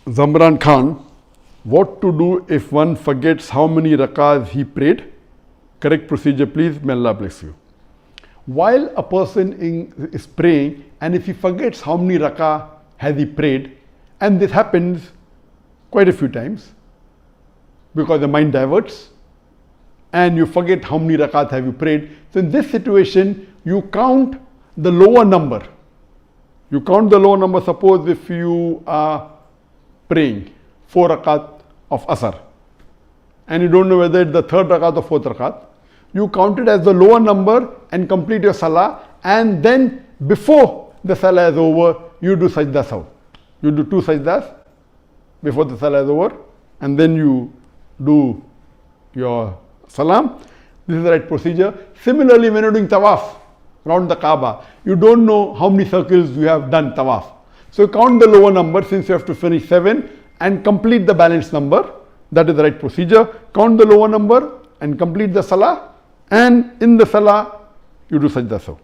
Zamran Khan, what to do if one forgets how many rakahs he prayed? Correct procedure, please. May Allah bless you. While a person is praying, and if he forgets how many rakah has he prayed, and this happens quite a few times because the mind diverts and you forget how many rakat have you prayed. So in this situation, you count the lower number. You count the lower number. Suppose if you are praying 4 rakat of Asr and you don't know whether it's the 3rd rakat or 4th rakat, you count it as the lower number and complete your salah, and then before the salah is over, you do sajda saw. You do 2 sajdas before the salah is over, and then you do your salam. This is the right procedure. Similarly, when you're doing tawaf around the Kaaba, you don't know how many circles you have done tawaf. So you count the lower number, since you have to finish 7, and complete the balance number. That is the right procedure. Count the lower number and complete the salah, and in the salah you do sajda saw.